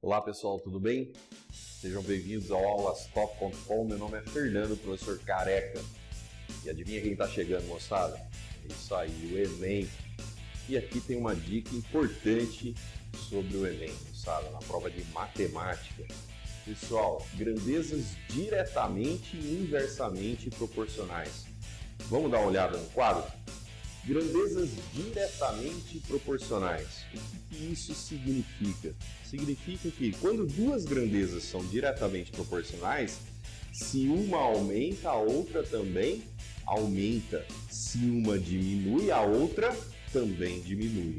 Olá pessoal, tudo bem? Sejam bem-vindos ao aulastop.com. Meu nome é Fernando, professor Careca. E adivinha quem está chegando, moçada? É isso aí, o Enem. E aqui tem uma dica importante sobre o Enem, moçada, na prova de matemática. Pessoal, grandezas diretamente e inversamente proporcionais. Vamos dar uma olhada no quadro? Grandezas diretamente proporcionais. O que isso significa? Significa que quando duas grandezas são diretamente proporcionais, se uma aumenta, a outra também aumenta. Se uma diminui, a outra também diminui.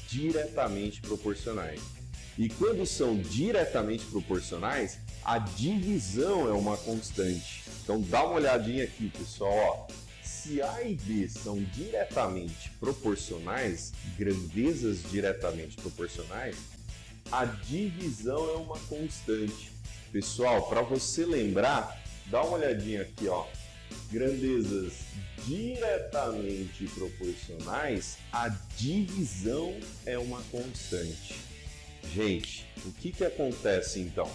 Diretamente proporcionais. E quando são diretamente proporcionais, a divisão é uma constante. Então dá uma olhadinha aqui, pessoal. Se A e B são diretamente proporcionais, grandezas diretamente proporcionais, a divisão é uma constante. Pessoal, para você lembrar, dá uma olhadinha aqui, ó. Grandezas diretamente proporcionais, a divisão é uma constante. Gente, o que acontece então?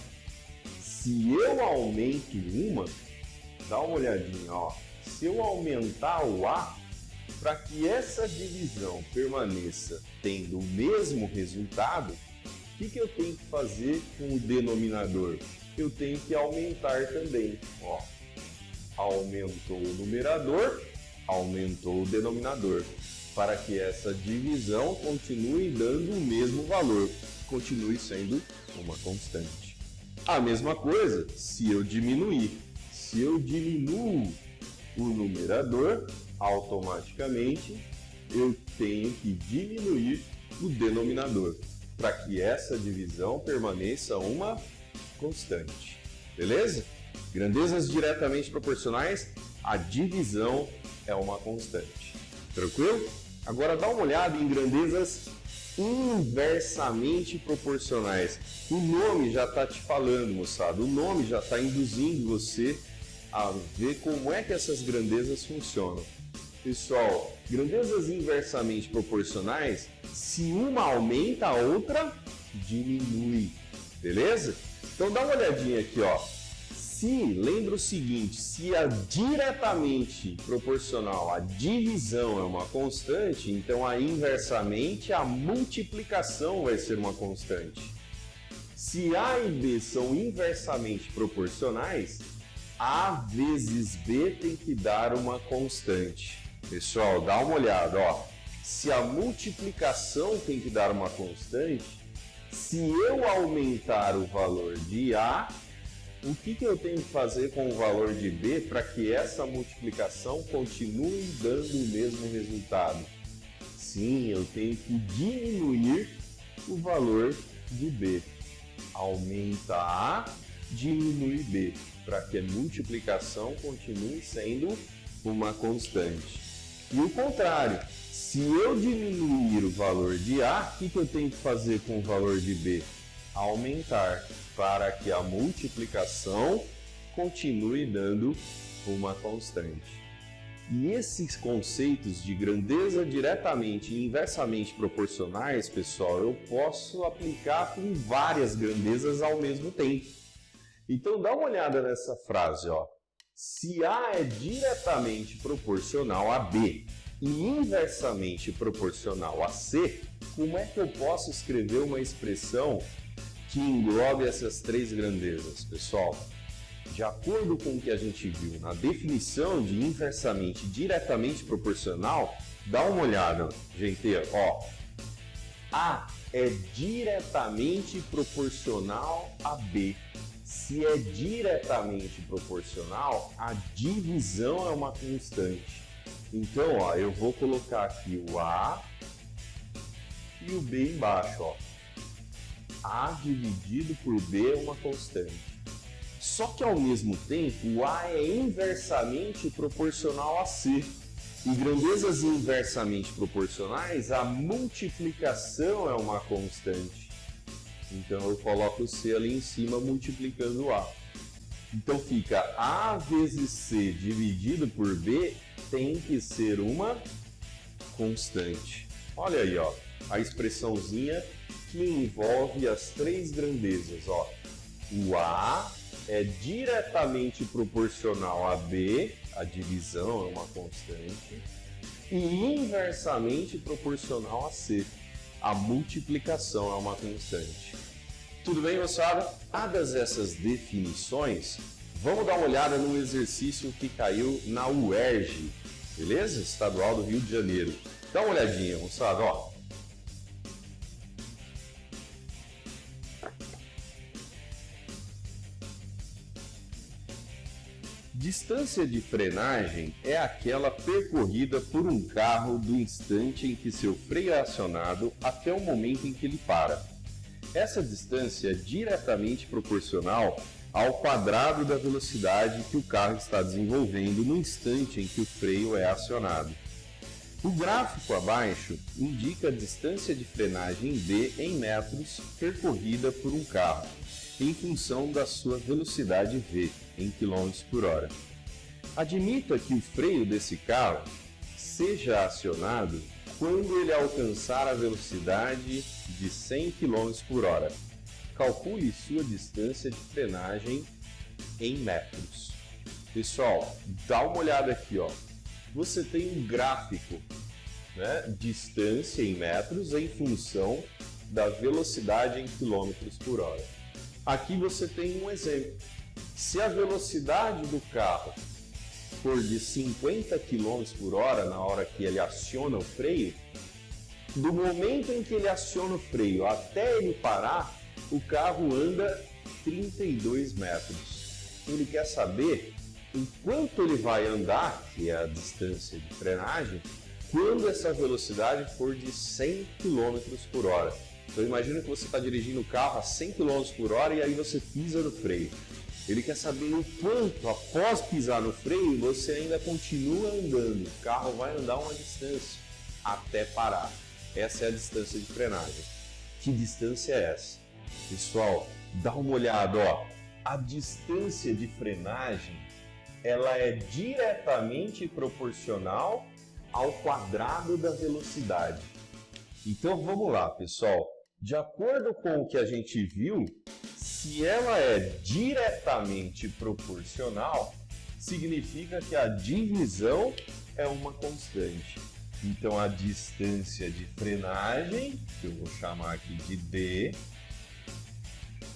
Se eu aumento uma, dá uma olhadinha, ó. Se eu aumentar o A, para que essa divisão permaneça tendo o mesmo resultado, o que eu tenho que fazer com o denominador? Eu tenho que aumentar também. Ó, aumentou o numerador, aumentou o denominador, para que essa divisão continue dando o mesmo valor, continue sendo uma constante. A mesma coisa se eu diminuir. Se eu diminuo o numerador, automaticamente eu tenho que diminuir o denominador para que essa divisão permaneça uma constante. Beleza? Grandezas diretamente proporcionais, a divisão é uma constante. Tranquilo? Agora dá uma olhada em grandezas inversamente proporcionais. O nome já está te falando, moçada. O nome já está induzindo você a ver como é que essas grandezas funcionam. Pessoal, grandezas inversamente proporcionais, se uma aumenta, a outra diminui. Beleza? Então dá uma olhadinha aqui, ó. Lembra o seguinte, se a diretamente proporcional, a divisão é uma constante, então a inversamente, a multiplicação vai ser uma constante. Se A e B são inversamente proporcionais, A vezes B tem que dar uma constante. Pessoal, dá uma olhada, ó. Se a multiplicação tem que dar uma constante, se eu aumentar o valor de A, o que eu tenho que fazer com o valor de B para que essa multiplicação continue dando o mesmo resultado? Sim, eu tenho que diminuir o valor de B. Aumenta A, diminui B, para que a multiplicação continue sendo uma constante. E o contrário, se eu diminuir o valor de A, o que eu tenho que fazer com o valor de B? Aumentar, para que a multiplicação continue dando uma constante. E esses conceitos de grandeza diretamente e inversamente proporcionais, pessoal, eu posso aplicar com várias grandezas ao mesmo tempo. Então dá uma olhada nessa frase, ó. Se A é diretamente proporcional a B e inversamente proporcional a C, como é que eu posso escrever uma expressão que englobe essas três grandezas, pessoal? De acordo com o que a gente viu na definição de inversamente e diretamente proporcional, dá uma olhada, gente, ó. A é diretamente proporcional a B. Se é diretamente proporcional, a divisão é uma constante. Então, ó, eu vou colocar aqui o A e o B embaixo, ó. A dividido por B é uma constante. Só que ao mesmo tempo, o A é inversamente proporcional a C. Em grandezas inversamente proporcionais, a multiplicação é uma constante. Então eu coloco o C ali em cima multiplicando o A. Então fica A vezes C dividido por B tem que ser uma constante. Olha aí, ó, a expressãozinha que que envolve as três grandezas, ó. O A é diretamente proporcional a B, a divisão é uma constante, e inversamente proporcional a C, a multiplicação é uma constante. Tudo bem, moçada? Dadas essas definições, vamos dar uma olhada no exercício que caiu na UERJ, beleza? Estadual do Rio de Janeiro. Dá uma olhadinha, moçada, ó. Distância de frenagem é aquela percorrida por um carro do instante em que seu freio é acionado até o momento em que ele para. Essa distância é diretamente proporcional ao quadrado da velocidade que o carro está desenvolvendo no instante em que o freio é acionado. O gráfico abaixo indica a distância de frenagem D em metros percorrida por um carro, em função da sua velocidade V, em km por hora. Admita que o freio desse carro seja acionado quando ele alcançar a velocidade de 100 km por hora. Calcule sua distância de frenagem em metros. Pessoal, dá uma olhada aqui, ó. Você tem um gráfico, né? Distância em metros em função da velocidade em km por hora. Aqui você tem um exemplo. Se a velocidade do carro for de 50 km por hora na hora que ele aciona o freio, do momento em que ele aciona o freio até ele parar, o carro anda 32 metros. Ele quer saber o quanto ele vai andar, que é a distância de frenagem, quando essa velocidade for de 100 km por hora. Então imagina que você está dirigindo o carro a 100 km por hora e aí você pisa no freio. Ele quer saber o quanto, após pisar no freio, você ainda continua andando. O carro vai andar uma distância até parar. Essa é a distância de frenagem. Que distância é essa? Pessoal, dá uma olhada, ó. A distância de frenagem, ela é diretamente proporcional ao quadrado da velocidade. Então vamos lá, pessoal. De acordo com o que a gente viu, se ela é diretamente proporcional, significa que a divisão é uma constante. Então a distância de frenagem, que eu vou chamar aqui de D,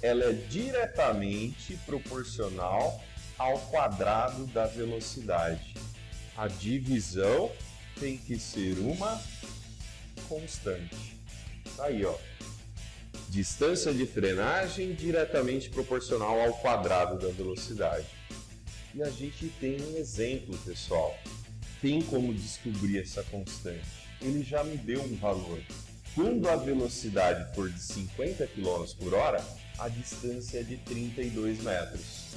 ela é diretamente proporcional ao quadrado da velocidade. A divisão tem que ser uma constante. Tá aí, ó. Distância de frenagem diretamente proporcional ao quadrado da velocidade. E a gente tem um exemplo, pessoal. Tem como descobrir essa constante. Ele já me deu um valor. Quando a velocidade for de 50 km por hora, a distância é de 32 metros.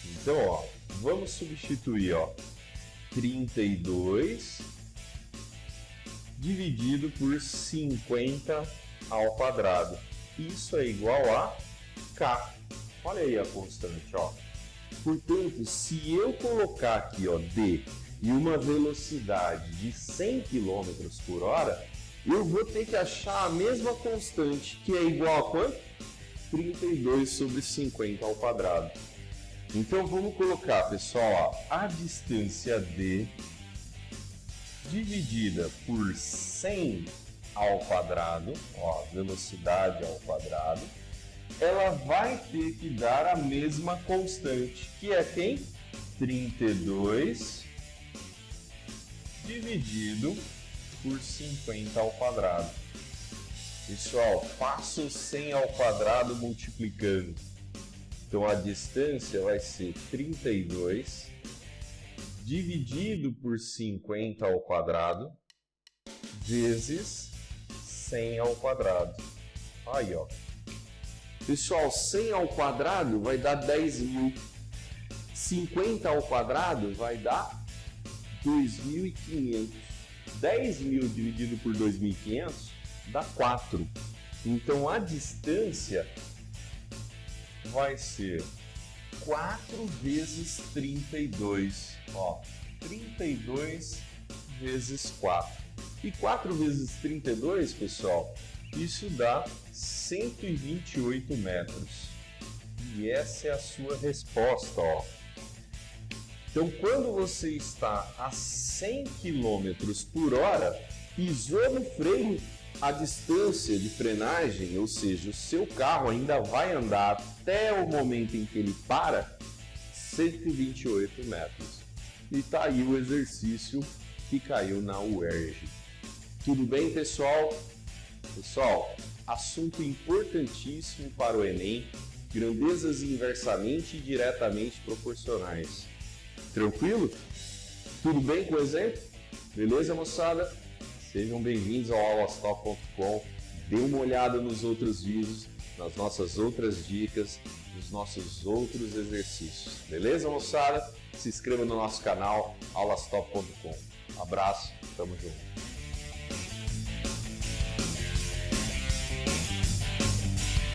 Então, ó, vamos substituir, ó, 32 dividido por 50 ao quadrado. Isso é igual a K. Olha aí a constante, ó. Portanto, se eu colocar aqui, ó, D e uma velocidade de 100 km por hora, eu vou ter que achar a mesma constante, que é igual a quanto? 32 sobre 50 ao quadrado. Então vamos colocar, pessoal, ó, a distância D dividida por 100 ao quadrado, ó, velocidade ao quadrado, ela vai ter que dar a mesma constante, que é quem? 32 dividido por 50 ao quadrado. Pessoal, faço 100 ao quadrado multiplicando. Então a distância vai ser 32 dividido por 50 ao quadrado vezes 100 ao quadrado. Aí, ó. Pessoal, 100 ao quadrado vai dar 10.000. 50 ao quadrado vai dar 2.500. 10.000 dividido por 2.500 dá 4. Então a distância vai ser 4 vezes 32. Ó, 32 vezes 4. E 4 vezes 32, pessoal, Isso dá 128 metros. E essa é a sua resposta, ó. Então, quando você está a 100 km por hora, pisou no freio, a distância de frenagem, ou seja, o seu carro ainda vai andar até o momento em que ele para, 128 metros. E tá aí o exercício que caiu na UERJ. Tudo bem, pessoal? Pessoal, assunto importantíssimo para o Enem, grandezas inversamente e diretamente proporcionais. Tranquilo? Tudo bem com o exemplo? Beleza, moçada? Sejam bem-vindos ao aulastop.com. Dê uma olhada nos outros vídeos, nas nossas outras dicas, nos nossos outros exercícios. Beleza, moçada? Se inscreva no nosso canal aulastop.com. Abraço, tamo junto.